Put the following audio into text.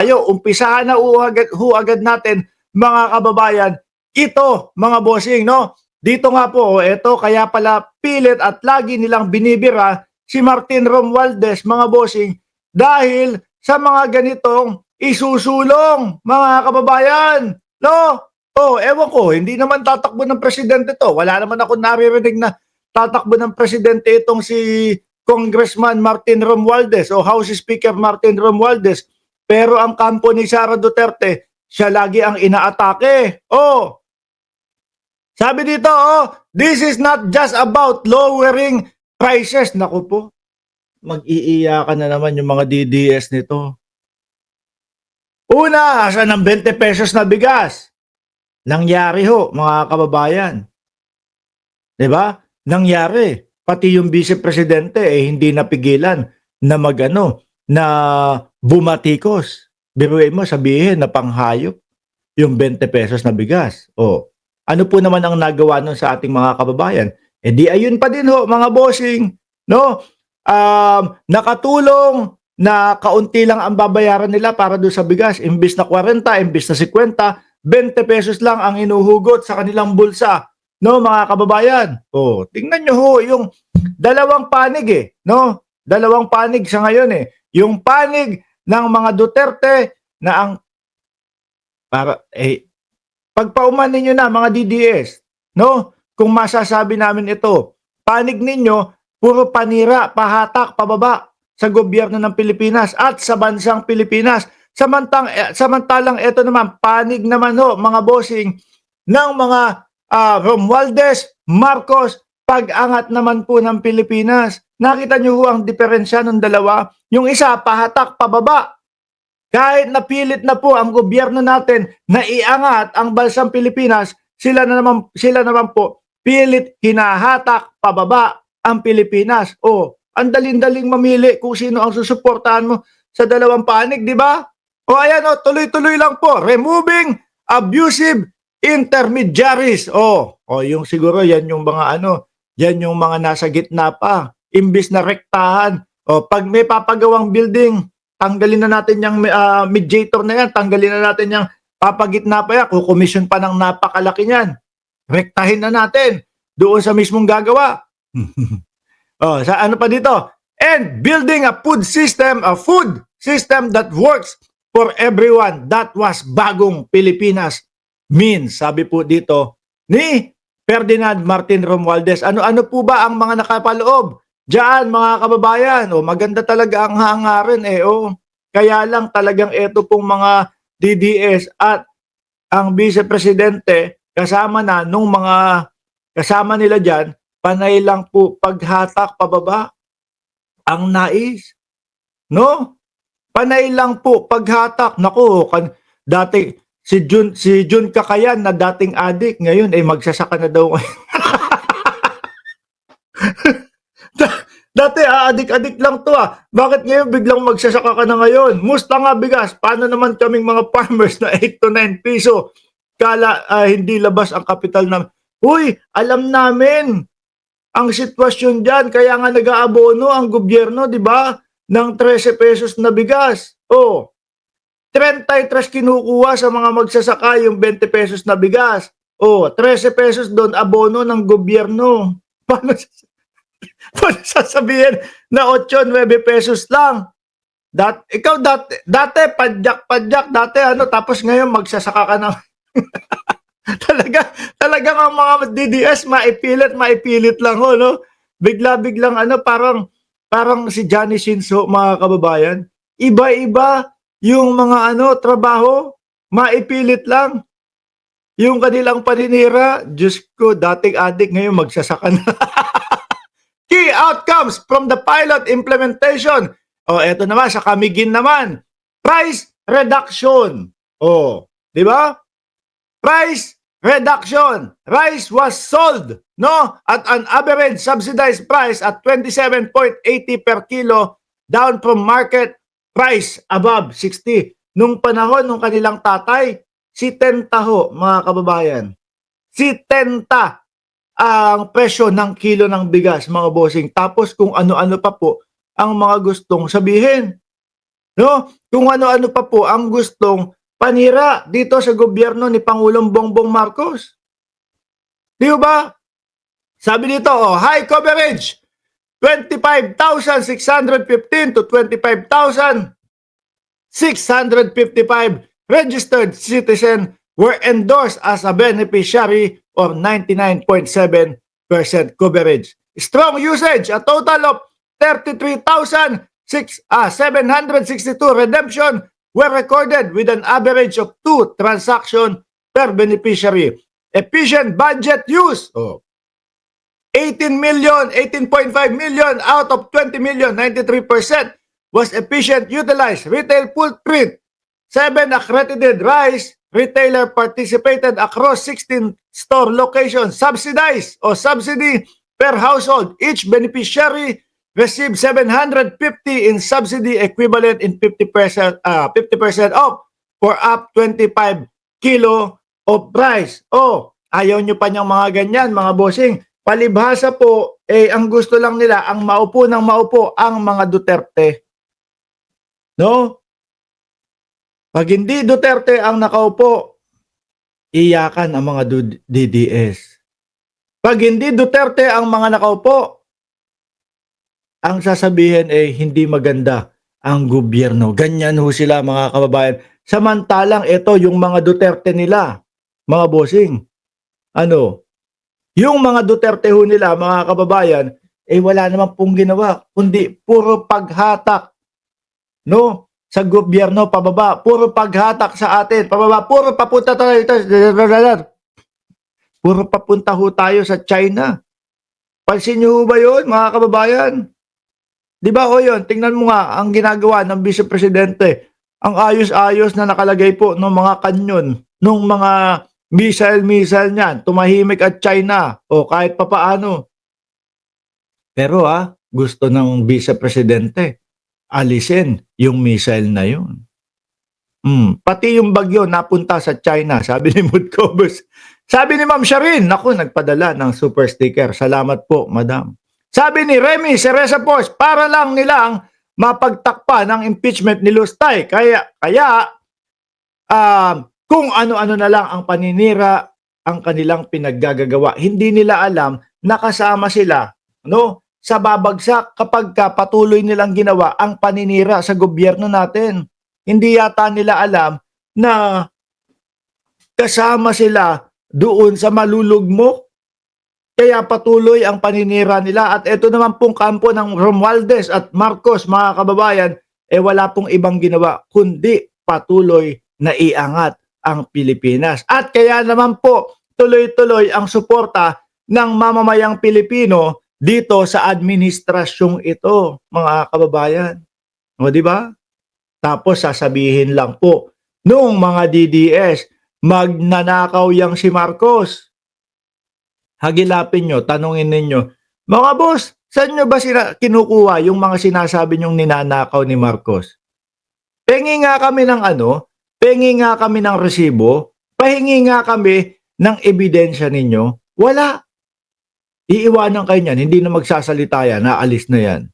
tayo. Umpisahan na agad natin, mga kababayan. Ito, mga bossing, no? Dito nga po, ito, kaya pala pilit at lagi nilang binibira si Martin Romualdez, mga bossing, dahil sa mga ganitong isusulong, mga kababayan. No? Oh, ewan ko, hindi naman tatakbo ng presidente to. Wala naman ako naririnig na tatakbo ng presidente itong si Congressman Martin Romualdez o House Speaker Martin Romualdez. Pero ang kampo ni Sara Duterte, siya lagi ang inaatake. Oh, sabi dito, this is not just about lowering prices. Naku po, mag-iiyakan na naman yung mga DDS nito. Una, asa ng 20 pesos na bigas? Nangyari ho, mga kababayan. 'Di ba? Nangyari. Pati yung vice presidente hindi napigilan na na bumatikos. Biruin mo, sabihin na panghayop yung 20 pesos na bigas. O, ano po naman ang nagawa nun sa ating mga kababayan? Di ayun pa din ho, mga bossing, no? Nakatulong na kaunti lang ang babayaran nila para doon sa bigas. Imbis na 40, imbis na 50, 20 pesos lang ang inuhugot sa kanilang bulsa. No, mga kababayan. Oh, tingnan nyo ho yung dalawang panig no? Dalawang panig sa ngayon Yung panig ng mga Duterte na ang pagpauman ninyo na mga DDS, no? Kung masasabi namin ito, panig ninyo puro panira, pahatak, pababa sa gobyerno ng Pilipinas at sa bansang Pilipinas. Samantalang ito naman, panig naman ho, mga bossing, ng mga Romualdez, Marcos, pag-angat naman po ng Pilipinas. Nakita nyo ho ang diferensya ng dalawa? Yung isa, pahatak, pababa. Kahit napilit na po ang gobyerno natin na iangat ang bansang Pilipinas, sila naman po pilit hinahatak pababa ang Pilipinas. O, ang daling-daling mamili kung sino ang susuportahan mo sa dalawang panig, di ba? O ayan tuloy-tuloy lang po. Removing abusive intermediaries. O yung siguro yan yung mga yan yung mga nasa gitna pa. Imbis na rektahan. O pag may papagawang building, tanggalin na natin yung mediator na yan, tanggalin na natin yung papagitna pa yan, kukomisyon pa ng napakalaki niyan. Rektahin na natin doon sa mismong gagawa. Sa ano pa dito? And building a food system that works for everyone. That was bagong Pilipinas means. Sabi po dito ni Ferdinand Martin Romualdez. Ano po ba ang mga nakapaloob? Diyan, mga kababayan, maganda talaga ang hangarin Kaya lang talagang ito pong mga DDS at ang Vice Presidente kasama na nung mga kasama nila diyan, panay lang po paghatak pababa ang nais. No? Panay lang po paghatak. Naku, dati si Jun Kakayan na dating adik, ngayon magsasaka na daw. Dati adik-adik lang to Bakit ngayon biglang magsasaka ka na ngayon? Musta nga bigas? Paano naman kaming mga farmers na 8 to 9 piso? Kala hindi labas ang kapital na. Uy, alam namin ang sitwasyon dyan. Kaya nga nag-aabono ang gobyerno, di ba? Ng 13 pesos na bigas. 33 kinukuha sa mga magsasaka yung 20 pesos na bigas. 13 pesos doon abono ng gobyerno. Paano sasabihin na 8, 9 pesos lang? Dati padyak, dati tapos ngayon magsasaka ka ng talagang ang mga DDS maipilit lang no? Bigla-biglang parang si Johnny Shinso, mga kababayan. Iba-iba yung mga trabaho, maipilit lang. Yung kanilang paninira, Diyos ko, dating adik, ngayon magsasaka na. Key outcomes from the pilot implementation. Eto naman, sa Camiguin naman. Price reduction. Di ba? Price reduction. Rice was sold, at an average subsidized price at 27.80 per kilo, down from market price above 60. Nung panahon ng kanilang tatay, si Tenta ho, mga kababayan. Si Tenta ang presyo ng kilo ng bigas, mga bossing. Tapos kung ano-ano pa po ang mga gustong sabihin. No? Kung ano-ano pa po ang gustong panira dito sa gobyerno ni Pangulong Bongbong Marcos. Di ba? Sabi dito, high coverage, 25,615 to 25,655 registered citizen were endorsed as a beneficiary or 99.7% coverage. Strong usage, a total of 33,762 redemption were recorded with an average of 2 transactions per beneficiary. Efficient budget use, 18 million, 18.5 million out of 20 million, 93% was efficient utilized. Retail footprint, 7 accredited rice retailer participated across 16 store locations. Subsidized or subsidy per household. Each beneficiary received 750 in subsidy equivalent in 50% off for up 25 kilo of rice. Ayaw nyo pa niyang mga ganyan, mga bossing. Palibhasa po, ang gusto lang nila, ang maupo ng maupo, ang mga Duterte. No? Pag hindi Duterte ang nakaupo, iyakan ang mga DDS. Pag hindi Duterte ang mga nakaupo, ang sasabihin hindi maganda ang gobyerno. Ganyan ho sila, mga kababayan. Samantalang ito yung mga Duterte nila, mga bossing. Yung mga Duterte ho nila, mga kababayan, wala naman pong ginawa, kundi puro paghatak, no? Sa gobyerno, pababa, puro paghatak sa atin, pababa, puro papunta tayo, puro papunta ho tayo sa China. Pansin nyo ba yun, mga kababayan? Di ba yun, tingnan mo nga ang ginagawa ng Vice Presidente. Ang ayos-ayos na nakalagay po ng mga kanyon, ng mga missile niyan, tumahimik at China, kahit papaano. Pero gusto ng Vice Presidente, alisin yung missile na yun. Pati yung bagyo napunta sa China, sabi ni Mudcobus. Sabi ni Ma'am Sharin, naku, nagpadala ng super sticker. Salamat po, Madam. Sabi ni Remy Cereza Post, para lang nilang mapagtakpa ng impeachment ni Lustay. Kaya kung ano-ano na lang ang paninira ang kanilang pinaggagawa. Hindi nila alam na kasama sila, no, sa babagsak kapag patuloy nilang ginawa ang paninira sa gobyerno natin. Hindi yata nila alam na kasama sila doon sa malulugmok. Kaya patuloy ang paninira nila. At ito naman pong kampo ng Romualdez at Marcos, mga kababayan, wala pong ibang ginawa kundi patuloy na iangat ang Pilipinas. At kaya naman po tuloy-tuloy ang suporta ng mamamayang Pilipino dito sa administrasyong ito, mga kababayan. Di ba? Tapos sasabihin lang po nung mga DDS, magnanakaw yang si Marcos. Hagilapin nyo, tanungin ninyo, mga boss, saan nyo ba kinukuha yung mga sinasabi nyong ninanakaw ni Marcos? Pengi nga kami ng pengi nga kami ng resibo, pahingi nga kami ng ebidensya ninyo. Wala. Iiwanan kayo niyan, hindi na magsasalita yan, naalis na yan.